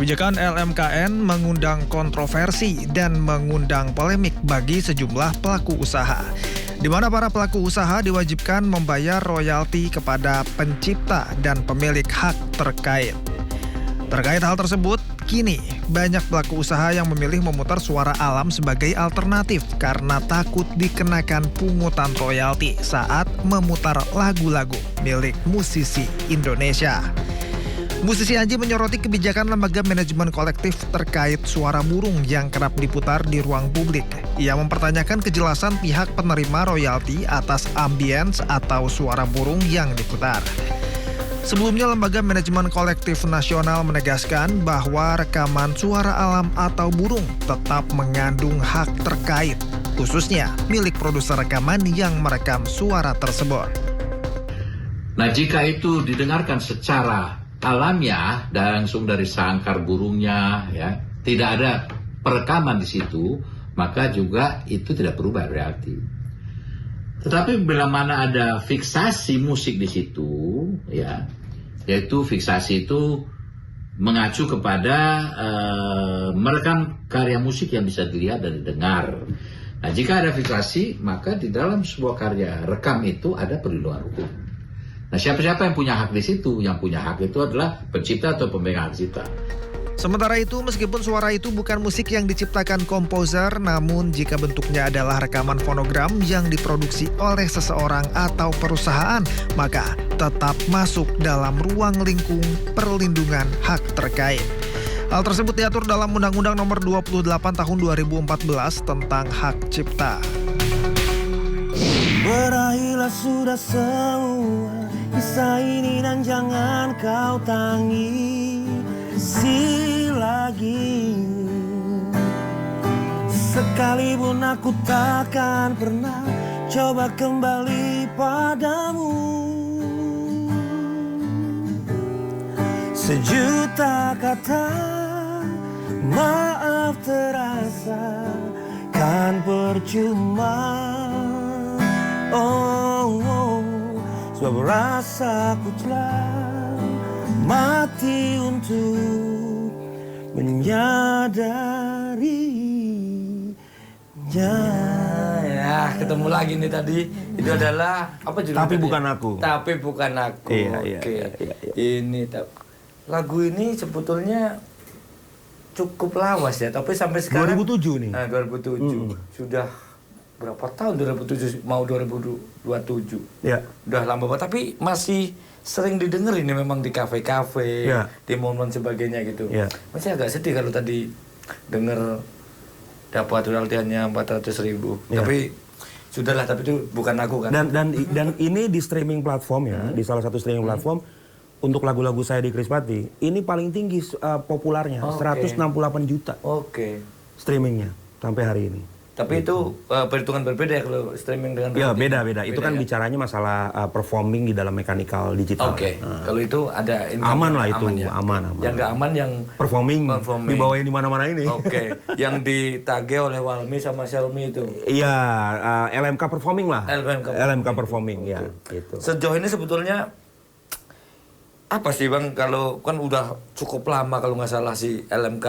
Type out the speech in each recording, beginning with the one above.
Kebijakan LMKN mengundang kontroversi dan mengundang polemik bagi sejumlah pelaku usaha, di mana para pelaku usaha diwajibkan membayar royalti kepada pencipta dan pemilik hak terkait. Terkait hal tersebut, kini banyak pelaku usaha yang memilih memutar suara alam sebagai alternatif karena takut dikenakan pungutan royalti saat memutar lagu-lagu milik musisi Indonesia. Musisi Anji menyoroti kebijakan lembaga manajemen kolektif terkait suara burung yang kerap diputar di ruang publik. Ia mempertanyakan kejelasan pihak penerima royalti atas ambience atau suara burung yang diputar. Sebelumnya, Lembaga Manajemen Kolektif Nasional menegaskan bahwa rekaman suara alam atau burung tetap mengandung hak terkait, khususnya milik produser rekaman yang merekam suara tersebut. Nah, jika itu didengarkan secara alamiah dan langsung dari sangkar burungnya, ya, tidak ada perekaman di situ, maka juga itu tidak berubah royalti. Tetapi bila mana ada fiksasi musik di situ, ya, yaitu fiksasi itu mengacu kepada merekam karya musik yang bisa dilihat dan didengar. Nah, jika ada fiksasi, maka di dalam sebuah karya rekam itu ada perlindungan hukum. Nah, siapa-siapa yang punya hak di situ? Yang punya hak itu adalah pencipta atau pemegang hak cipta. Sementara itu, meskipun suara itu bukan musik yang diciptakan komposer, namun jika bentuknya adalah rekaman fonogram yang diproduksi oleh seseorang atau perusahaan, maka tetap masuk dalam ruang lingkup perlindungan hak terkait. Hal tersebut diatur dalam Undang-Undang Nomor 28 Tahun 2014 tentang Hak Cipta. Berakhirlah sudah semua kisah ini dan jangan kau tangisi lagi. Sekalipun aku takkan pernah coba kembali padamu. Sejuta kata maaf terasa kan percuma. Sebab rasaku telah mati untuk menyadarinya. Ya, ketemu lagi nih tadi. Itu adalah apa judulnya? Tapi bukan aku. Tapi bukan aku. Iya. Ini lagu ini sebetulnya cukup lawas ya, tapi sampai sekarang 2007 nih. 2007. Sudah berapa tahun? 2007 mau 2027. Ya. Udah lama banget, tapi masih sering didengar ini memang di kafe-kafe, ya, di momen sebagainya gitu. Ya. Masih agak sedih kalau tadi denger dapat royaltinya 400.000. Ya. Tapi sudahlah, tapi itu bukan aku kan. Dan ini di streaming platform ya, di salah satu streaming platform untuk lagu-lagu saya di Krispati, ini paling tinggi populernya, 168 juta. Streamingnya sampai hari ini. Tapi itu perhitungan berbeda ya kalau streaming dengan ya, beda-beda. Itu kan bicaranya masalah performing di dalam mechanical digital. Kalau itu ada aman lah itu, ya? aman. Yang nggak aman yang performing. Dibawain di mana-mana ini. Yang ditagih oleh Walmi sama Xiaomi itu. Iya, LMK performing lah. LMK performing ya, gitu. Sejauh ini sebetulnya apa sih Bang, kalau kan udah cukup lama kalau nggak salah si LMK,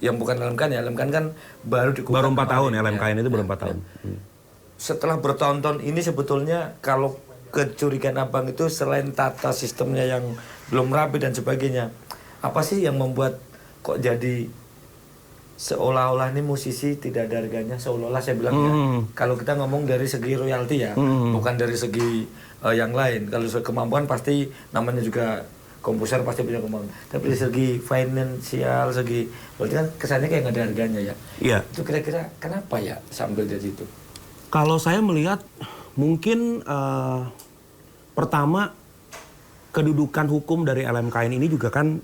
yang bukan LMK ya, LMK kan baru 4 tahun, LMKN itu baru 4 tahun. Setelah bertahun-tahun ini sebetulnya kalau kecurigaan Abang itu selain tata sistemnya yang belum rapi dan sebagainya, apa sih yang membuat kok jadi seolah-olah ini musisi tidak ada harganya, seolah-olah saya bilang ya, kalau kita ngomong dari segi royalti ya, bukan dari segi yang lain. Kalau soal kemampuan pasti namanya juga komposer pasti punya kemampuan. Tapi dari segi finansial, segi berarti kan kesannya kayak nggak ada harganya ya. Iya. Itu kira-kira kenapa ya sambil dari situ? Kalau saya melihat mungkin pertama kedudukan hukum dari LMKN ini juga kan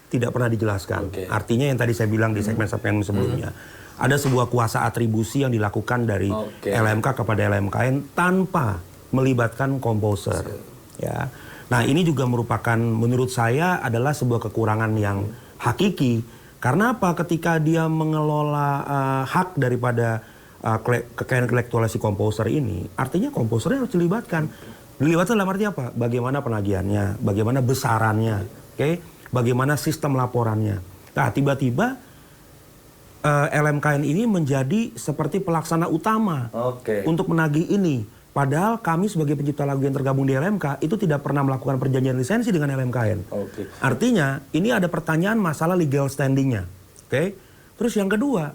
tidak pernah dijelaskan. Artinya yang tadi saya bilang di segmen-segmen sebelumnya, ada sebuah kuasa atribusi yang dilakukan dari LMK kepada LMKN tanpa melibatkan komposer. Ya. Nah, ini juga merupakan menurut saya adalah sebuah kekurangan yang hakiki. Karena apa? Ketika dia mengelola hak daripada kekayaan intelektual si komposer ini, artinya komposernya harus dilibatkan. Dilibatkan dalam arti apa? Bagaimana penagihannya, bagaimana besarannya, bagaimana sistem laporannya. Nah, tiba-tiba LMKN ini menjadi seperti pelaksana utama untuk menagih ini. Padahal kami sebagai pencipta lagu yang tergabung di LMK itu tidak pernah melakukan perjanjian lisensi dengan LMKN. Artinya ini ada pertanyaan masalah legal standingnya. Terus yang kedua,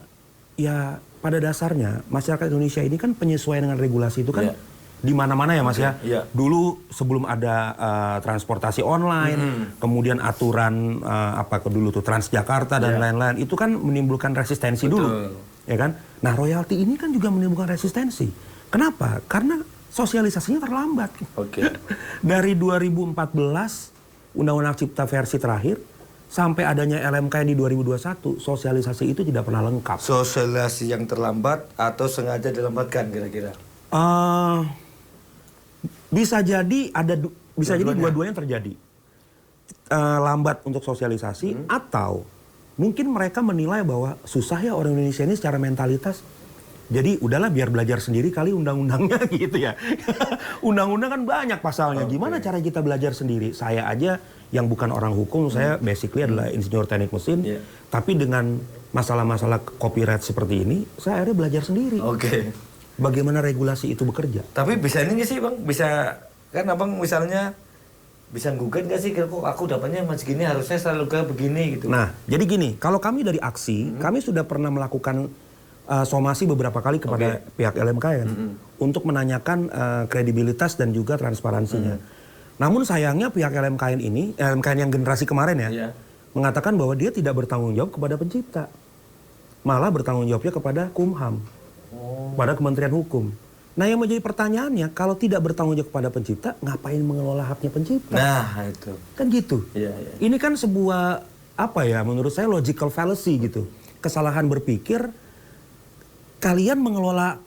ya pada dasarnya masyarakat Indonesia ini kan penyesuaian dengan regulasi itu kan di mana-mana ya Mas ya. Dulu sebelum ada transportasi online, kemudian aturan dulu tuh Transjakarta dan lain-lain, itu kan menimbulkan resistensi dulu, ya kan? Nah, royalti ini kan juga menimbulkan resistensi. Kenapa? Karena sosialisasinya terlambat. Dari 2014 Undang-Undang Cipta versi terakhir sampai adanya LMKN di 2021, sosialisasi itu tidak pernah lengkap. Sosialisasi yang terlambat atau sengaja dilambatkan kira-kira? Bisa jadi jadi dua-duanya terjadi. Lambat untuk sosialisasi atau mungkin mereka menilai bahwa susah ya orang Indonesia ini secara mentalitas. Jadi udahlah biar belajar sendiri kali undang-undangnya gitu ya. Undang-undang kan banyak pasalnya. Gimana cara kita belajar sendiri? Saya aja yang bukan orang hukum, saya basically adalah insinyur teknik mesin. Tapi dengan masalah-masalah copyright seperti ini, saya akhirnya belajar sendiri. Bagaimana regulasi itu bekerja. Tapi bisa ini nggak sih Bang? Bisa, kan Abang misalnya bisa gugat nggak sih? Kok aku dapatnya mas gini, harusnya selalu kayak begini gitu. Nah, jadi gini, kalau kami dari aksi, kami sudah pernah melakukan somasi beberapa kali kepada pihak LMKN untuk menanyakan kredibilitas dan juga transparansinya. Namun sayangnya pihak LMKN ini, LMKN yang generasi kemarin ya, mengatakan bahwa dia tidak bertanggung jawab kepada pencipta. Malah bertanggung jawabnya kepada Kumham, pada Kementerian Hukum. Nah, yang menjadi pertanyaannya, kalau tidak bertanggung jawab kepada pencipta, ngapain mengelola haknya pencipta? Nah, itu. Kan gitu. Ini kan sebuah, menurut saya logical fallacy gitu. Kesalahan berpikir, kalian mengelola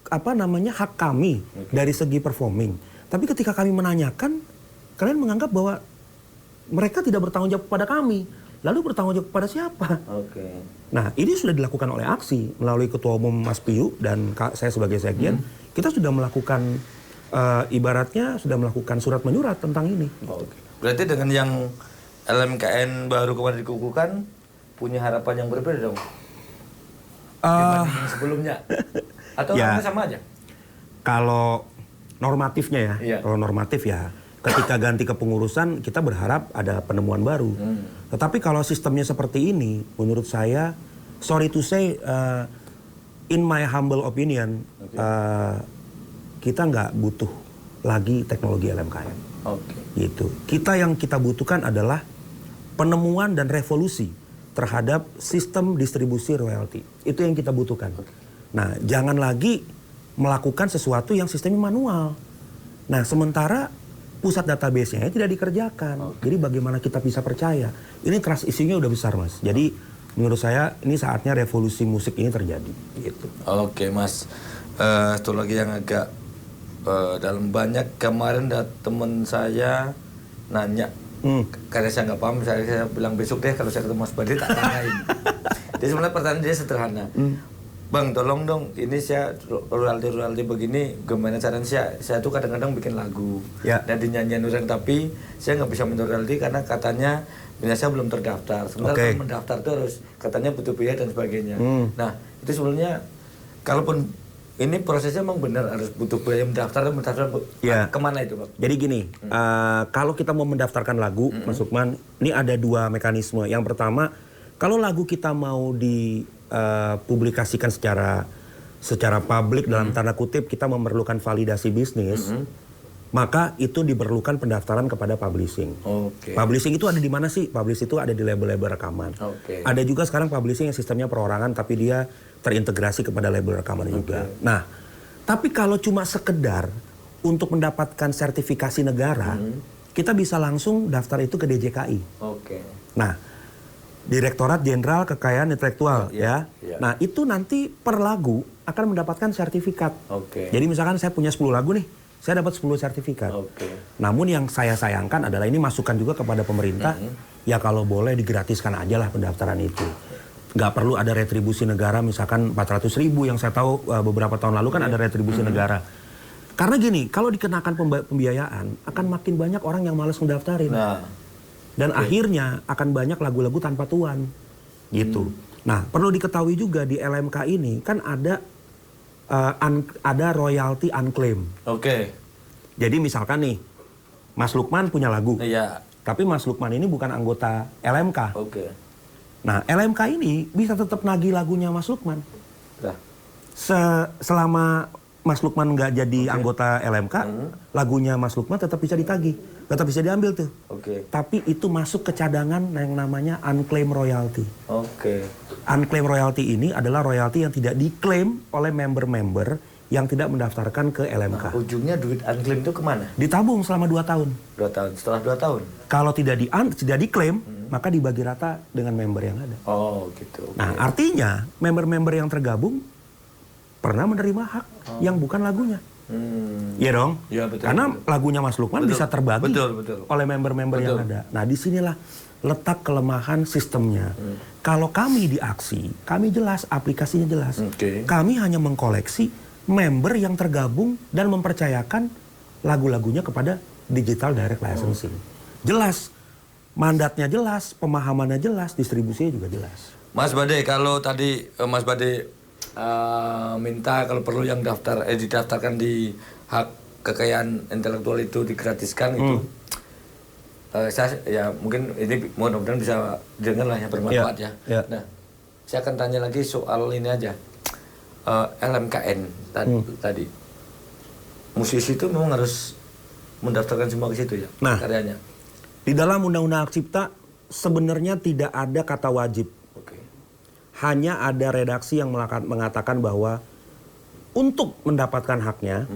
hak kami dari segi performing. Tapi ketika kami menanyakan, kalian menganggap bahwa mereka tidak bertanggung jawab kepada kami. Lalu bertanggung jawab kepada siapa? Nah, ini sudah dilakukan oleh aksi melalui Ketua Umum Mas Piyu dan saya sebagai sekjen. Kita sudah melakukan ibaratnya sudah melakukan surat menyurat tentang ini. Berarti dengan yang LMKN baru kemarin dikukuhkan punya harapan yang berbeda dong dibanding sebelumnya, atau sama aja? Kalau normatifnya kalau normatif ya, ketika ganti kepengurusan kita berharap ada penemuan baru. Tetapi kalau sistemnya seperti ini, menurut saya, sorry to say, in my humble opinion, kita nggak butuh lagi teknologi LMKN. Gitu. Yang kita butuhkan adalah penemuan dan revolusi terhadap sistem distribusi royalti. Itu yang kita butuhkan. Nah, jangan lagi melakukan sesuatu yang sistemnya manual. Nah, sementara pusat database-nya tidak dikerjakan. Jadi bagaimana kita bisa percaya? Ini trust issue-nya udah besar, Mas. Jadi menurut saya ini saatnya revolusi musik ini terjadi. Gitu. Oke, Mas. Satu lagi yang agak dalam banyak kemarin teman saya nanya. Karena saya nggak paham, saya bilang besok deh kalau saya ketemu Mas Badri tak tanyain. Jadi sebenarnya pertanyaan dia sederhana. Bang, tolong dong, ini saya royalti begini, gimana caranya saya tuh kadang-kadang bikin lagu dan dinyanyian orang, tapi saya nggak bisa minta royalti karena katanya saya belum terdaftar. Sebenarnya mendaftar tuh harus katanya butuh biaya dan sebagainya. Nah, itu sebenarnya kalaupun ini prosesnya memang benar harus butuh biaya mendaftar kemana itu Pak? Jadi gini, kalau kita mau mendaftarkan lagu, Mas Lukman, ini ada dua mekanisme. Yang pertama, kalau lagu kita mau dipublikasikan secara publik dalam tanda kutip, kita memerlukan validasi bisnis, maka itu diperlukan pendaftaran kepada publishing. Publishing itu ada di mana sih? Publishing itu ada di label-label rekaman. Ada juga sekarang publishing yang sistemnya perorangan, tapi dia terintegrasi kepada label rekaman juga. Nah, tapi kalau cuma sekedar untuk mendapatkan sertifikasi negara, kita bisa langsung daftar itu ke DJKI. Nah, Direktorat Jenderal Kekayaan Intelektual Nah, itu nanti per lagu akan mendapatkan sertifikat. Jadi misalkan saya punya 10 lagu nih, saya dapat 10 sertifikat. Namun yang saya sayangkan adalah ini masukan juga kepada pemerintah, ya kalau boleh digratiskan aja lah pendaftaran itu. Nggak perlu ada retribusi negara, misalkan 400.000 yang saya tahu beberapa tahun lalu kan ada retribusi negara. Karena gini, kalau dikenakan pembiayaan, akan makin banyak orang yang malas mendaftarin. Dan akhirnya akan banyak lagu-lagu tanpa tuan. gitu. Nah, perlu diketahui juga di LMK ini kan ada royalti unclaim. Oke. Jadi misalkan nih, Mas Lukman punya lagu, Iya. tapi Mas Lukman ini bukan anggota LMK. Oke. Nah, LMK ini bisa tetap nagih lagunya Mas Lukman. Nah. Selama Mas Lukman nggak jadi anggota LMK, lagunya Mas Lukman tetap bisa ditagih, tetap bisa diambil tuh. Oke. Tapi itu masuk ke cadangan yang namanya unclaim royalty. Oke. Unclaim royalty ini adalah royalty yang tidak diklaim oleh member-member yang tidak mendaftarkan ke LMK. Nah, ujungnya duit unclaim itu kemana? Ditabung selama 2 tahun. 2 tahun. Setelah 2 tahun? Kalau tidak diklaim, maka dibagi rata dengan member yang ada. Oh gitu. Nah, artinya member-member yang tergabung pernah menerima hak yang bukan lagunya. Iya dong? Iya, betul. Karena betul. lagunya Mas Lukman Betul. bisa terbagi Betul. oleh member-member yang ada. Nah, disinilah letak kelemahan sistemnya. Kalau kami di Aksi, kami jelas, aplikasinya jelas. Oke. Kami hanya mengkoleksi member yang tergabung dan mempercayakan lagu-lagunya kepada digital direct licensing. Jelas, mandatnya jelas, pemahamannya jelas, distribusinya juga jelas. Mas Bade, kalau tadi Mas Bade minta kalau perlu yang didaftarkan di hak kekayaan intelektual itu digratiskan itu, saya ya mungkin ini mudah-mudahan bisa dengar lah ya, bermanfaat ya. Nah, saya akan tanya lagi soal ini aja, LMKN tadi. Musisi itu memang harus mendaftarkan semua ke situ ya, karyanya. Di dalam Undang-Undang Hak Cipta sebenarnya tidak ada kata wajib. Hanya ada redaksi yang mengatakan bahwa untuk mendapatkan haknya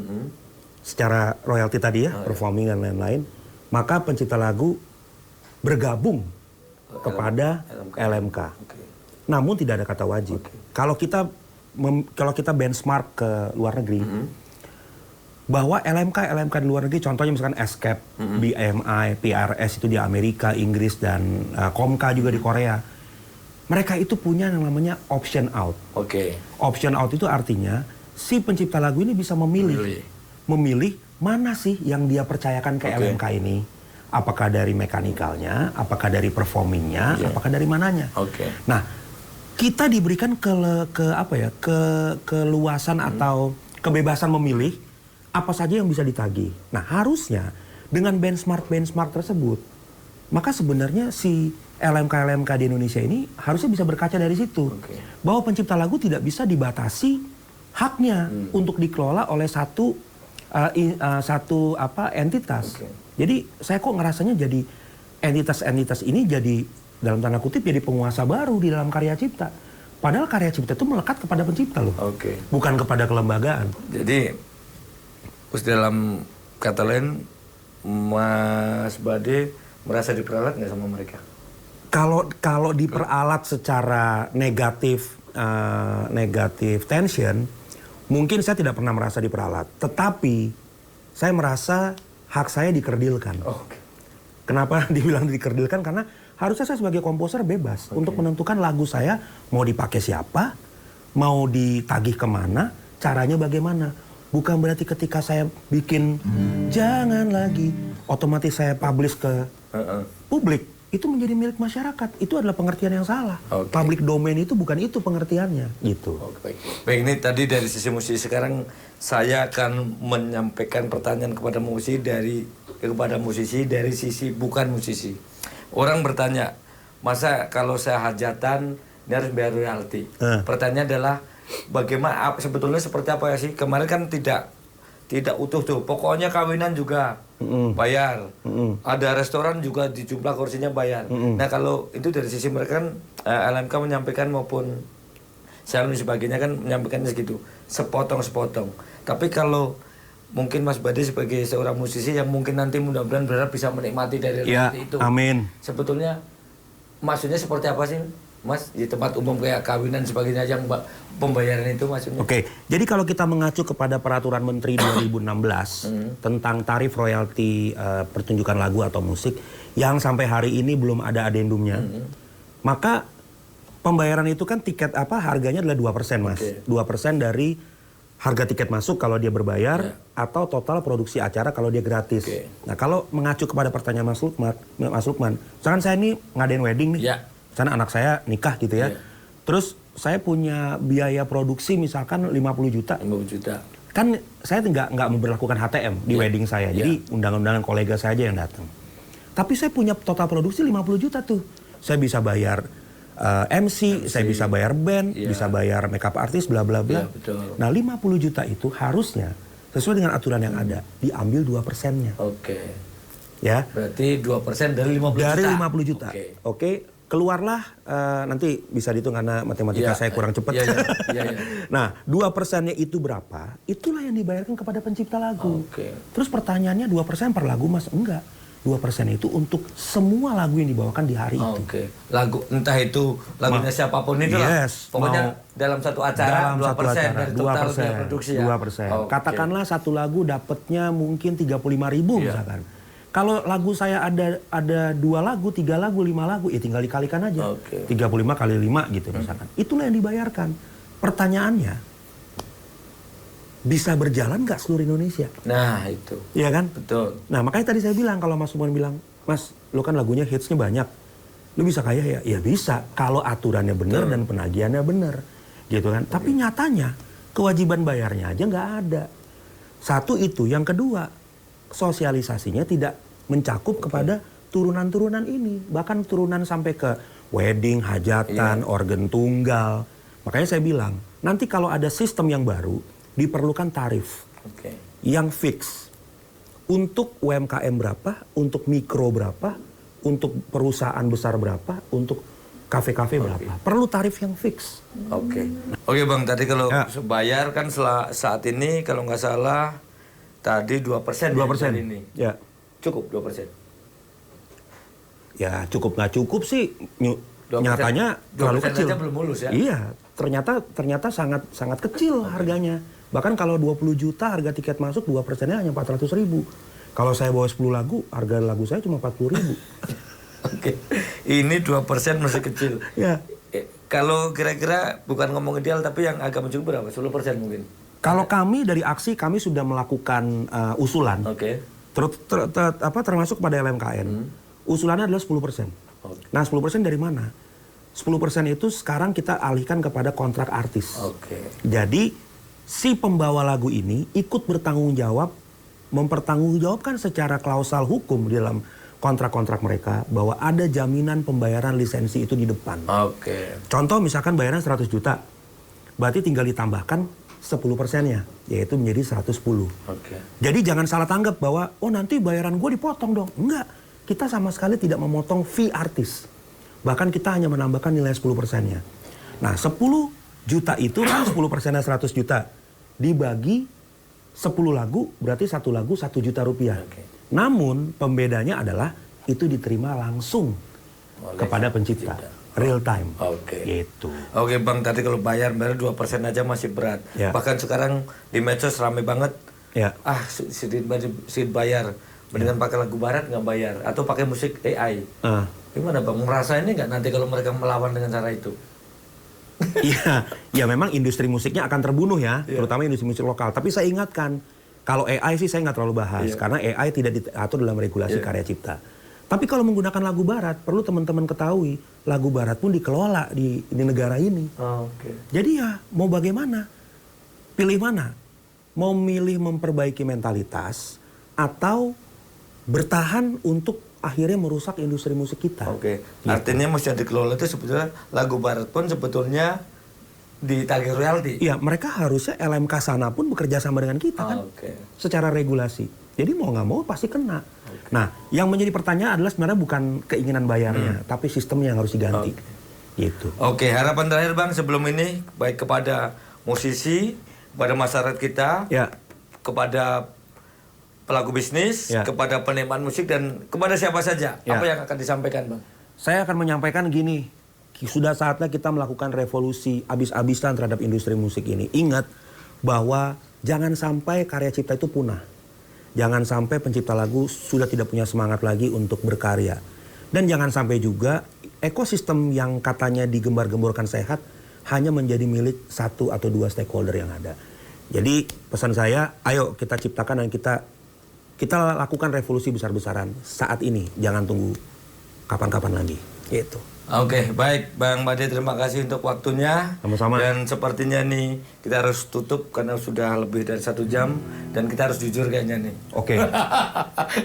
secara royalti tadi ya, performing dan lain-lain, maka pencipta lagu bergabung kepada LMK. Namun tidak ada kata wajib. Kalau kita benchmark ke luar negeri, bahwa LMK di luar negeri, contohnya misalkan ESCAP, BMI, PRS itu di Amerika, Inggris, dan Komka juga di Korea. Mereka itu punya yang namanya option out. Option out itu artinya si pencipta lagu ini bisa memilih mana sih yang dia percayakan ke LMK ini. Apakah dari mekanikalnya, apakah dari performingnya, apakah dari mananya. Nah, kita diberikan keluasan atau kebebasan memilih apa saja yang bisa ditagih. Nah, harusnya dengan benchmark tersebut, maka sebenarnya si LMK di Indonesia ini harusnya bisa berkaca dari situ. Bahwa pencipta lagu tidak bisa dibatasi haknya untuk dikelola oleh satu entitas. Jadi saya kok ngerasanya jadi entitas ini jadi dalam tanda kutip jadi penguasa baru di dalam karya cipta. Padahal karya cipta itu melekat kepada pencipta loh. Bukan kepada kelembagaan. Jadi dalam kata lain, Mas Bade merasa diperalat nggak sama mereka? Kalau diperalat secara negatif tension, mungkin saya tidak pernah merasa diperalat. Tetapi saya merasa hak saya dikerdilkan. Kenapa dibilang dikerdilkan? Karena harusnya saya sebagai komposer bebas untuk menentukan lagu saya mau dipakai siapa, mau ditagih kemana, caranya bagaimana. Bukan berarti ketika saya bikin jangan lagi, otomatis saya publish ke publik. Itu menjadi milik masyarakat. Itu adalah pengertian yang salah. Public domain itu bukan itu pengertiannya. Gitu. Baik, ini tadi dari sisi musisi. Sekarang saya akan menyampaikan pertanyaan kepada musisi dari sisi bukan musisi. Orang bertanya, masa kalau saya hajatan ini harus bayar royalti? Pertanyaannya adalah, bagaimana sebetulnya seperti apa ya sih? Kemarin kan tidak utuh tuh. Pokoknya kawinan juga bayar. Ada restoran juga di jumlah kursinya bayar. Nah, kalau itu dari sisi mereka kan LMK menyampaikan maupun Shalom dan sebagainya kan menyampaikannya segitu. Sepotong-sepotong. Tapi kalau mungkin Mas Bade sebagai seorang musisi yang mungkin nanti mudah-mudahan berharap bisa menikmati dari itu. Amin. Sebetulnya maksudnya seperti apa sih? Mas, di tempat umum kayak kawinan sebagainya yang pembayaran itu maksudnya. Jadi kalau kita mengacu kepada Peraturan Menteri 2016 tentang tarif royalti pertunjukan lagu atau musik yang sampai hari ini belum ada adendumnya, maka pembayaran itu kan harganya adalah 2%, Mas. 2% dari harga tiket masuk kalau dia berbayar atau total produksi acara kalau dia gratis. Nah, kalau mengacu kepada pertanyaan Mas Lukman, misalkan saya ini ngadain wedding nih. Misalnya anak saya nikah gitu ya. Terus saya punya biaya produksi misalkan 50 juta. 50 juta. Kan saya nggak memberlakukan HTM di wedding saya. Jadi undang-undangan kolega saya aja yang datang. Tapi saya punya total produksi 50 juta tuh. Saya bisa bayar MC, saya bisa bayar band, bisa bayar makeup artist, bla bla bla. Nah 50 juta itu harusnya sesuai dengan aturan yang ada diambil 2%-nya. Oke. Ya. Berarti 2% dari 50 juta. Dari 50 juta. Oke. Keluarlah nanti bisa dihitung karena matematika saya kurang cepat. Nah, 2%-nya itu berapa? Itulah yang dibayarkan kepada pencipta lagu. Terus pertanyaannya 2% per lagu, Mas? Enggak. 2% itu untuk semua lagu yang dibawakan di hari itu. Lagu entah itu lagunya siapapun itu lah. Pokoknya dalam satu acara 2% dari total biaya produksi ya. 2%. Katakanlah satu lagu dapatnya mungkin 35.000 misalkan. Kalau lagu saya ada 2 lagu, 3 lagu, 5 lagu, ya tinggal dikalikan aja. 35 kali 5 gitu misalkan. Itulah yang dibayarkan. Pertanyaannya, bisa berjalan nggak seluruh Indonesia? Nah itu. Iya kan? Betul. Nah makanya tadi saya bilang, kalau Mas Sumon bilang, Mas, lu kan lagunya hitsnya banyak. Lu bisa kaya ya? Ya bisa. Kalau aturannya benar dan penagihannya benar. Gitu kan? Tapi nyatanya, kewajiban bayarnya aja nggak ada. Satu itu. Yang kedua, sosialisasinya tidak mencakup kepada turunan-turunan ini. Bahkan turunan sampai ke wedding, hajatan, organ tunggal. Makanya saya bilang, nanti kalau ada sistem yang baru, diperlukan tarif yang fix. Untuk UMKM berapa, untuk mikro berapa, untuk perusahaan besar berapa, untuk kafe-kafe berapa. Perlu tarif yang fix. Oke Bang, tadi kalau bayar kan saat ini kalau nggak salah tadi 2% ini. Ya. Cukup 2%. Ya cukup nggak cukup sih. 2%, nyatanya terlalu kecil. Aja belum mulus ya? Iya, ternyata sangat kecil harganya. Bahkan kalau 20 juta harga tiket masuk 2%-nya hanya 400.000. Kalau saya bawa 10 lagu, harga lagu saya cuma 40.000. Ini 2% masih kecil. Ya. Kalau kira-kira bukan ngomong ideal tapi yang agak mencukup berapa? 10% mungkin. Kalau kami dari aksi kami sudah melakukan usulan. Termasuk kepada LMKN. Usulannya adalah 10%. Nah 10% dari mana? 10% itu sekarang kita alihkan kepada kontrak artis. Jadi si pembawa lagu ini ikut bertanggung jawab, mempertanggungjawabkan secara klausal hukum di dalam kontrak-kontrak mereka bahwa ada jaminan pembayaran lisensi itu di depan. Contoh misalkan bayaran 100 juta. Berarti tinggal ditambahkan 10%-nya, yaitu menjadi 110. Jadi jangan salah tanggap bahwa, oh nanti bayaran gue dipotong dong. Enggak, kita sama sekali tidak memotong fee artis. Bahkan kita hanya menambahkan nilai 10%-nya. Nah 10 juta itu kan 10%-nya 100 juta. Dibagi 10 lagu, berarti satu lagu 1 juta rupiah. Namun pembedanya adalah itu diterima langsung kepada pencipta. Real time. Gitu. Oke Bang, tadi kalau bayar 2% aja masih berat. Bahkan sekarang di medsos rame banget. Sudah bayar. Mendingan pakai lagu barat nggak bayar. Atau pakai musik AI. Gimana Bang? Merasa ini nggak nanti kalau mereka melawan dengan cara itu? Ya memang industri musiknya akan terbunuh ya. Terutama industri musik lokal. Tapi saya ingatkan, kalau AI sih saya nggak terlalu bahas. Karena AI tidak diatur dalam regulasi karya cipta. Tapi kalau menggunakan lagu barat, perlu teman-teman ketahui, lagu barat pun dikelola di negara ini. Jadi ya, mau bagaimana? Pilih mana? Mau milih memperbaiki mentalitas, atau bertahan untuk akhirnya merusak industri musik kita? Gitu. Artinya mesti dikelola itu sebetulnya lagu barat pun sebetulnya ditagih royalti. Iya, mereka harusnya LMK sana pun bekerja sama dengan kita kan, secara regulasi. Jadi mau nggak mau pasti kena. Nah, yang menjadi pertanyaan adalah sebenarnya bukan keinginan bayarnya, tapi sistemnya yang harus diganti. Gitu. Harapan terakhir Bang sebelum ini, baik kepada musisi, kepada masyarakat kita, kepada pelaku bisnis, kepada penikmat musik, dan kepada siapa saja. Apa yang akan disampaikan Bang? Saya akan menyampaikan gini, sudah saatnya kita melakukan revolusi abis-abisan terhadap industri musik ini. Ingat bahwa jangan sampai karya cipta itu punah. Jangan sampai pencipta lagu sudah tidak punya semangat lagi untuk berkarya. Dan jangan sampai juga ekosistem yang katanya digembar-gemborkan sehat hanya menjadi milik 1 atau 2 stakeholder yang ada. Jadi pesan saya, ayo kita ciptakan dan kita lakukan revolusi besar-besaran saat ini. Jangan tunggu kapan-kapan lagi. Gitu. Oke, baik Bang Bade, terima kasih untuk waktunya. Sama-sama. Dan sepertinya nih kita harus tutup karena sudah lebih dari 1 jam dan kita harus jujur kayaknya nih. Oke.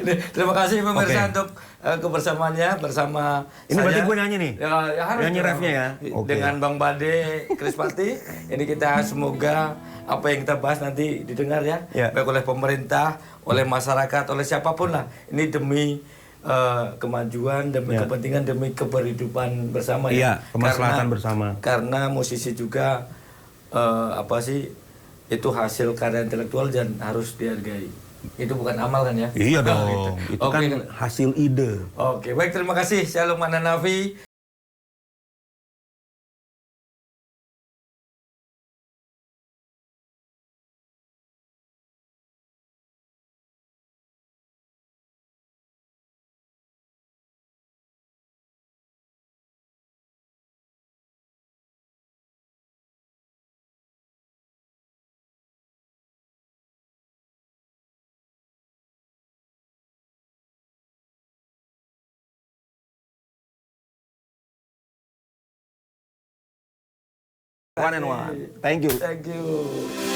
Nih, terima kasih pemirsa Oke. untuk kebersamaannya bersama Ini saya. berarti gue nyanyi nih? Ya harus Nyanyi dong. refnya ya? Oke. Dengan Bang Bade Krispati. Ini kita semoga apa yang kita bahas nanti didengar ya, Ya. baik oleh pemerintah, oleh masyarakat, oleh siapapun lah. Ini demi kemajuan, demi Ya. kepentingan, demi keberhidupan bersama Iya, ya. kemaslahatan bersama. Karena musisi juga apa sih, itu hasil karya intelektual dan harus dihargai. Itu bukan amal kan ya? Iya Gitu. dong. Itu Oke. kan hasil ide. Oke, baik, terima kasih. Saya Lukman Hanafi. One and one. Thank you. Thank you.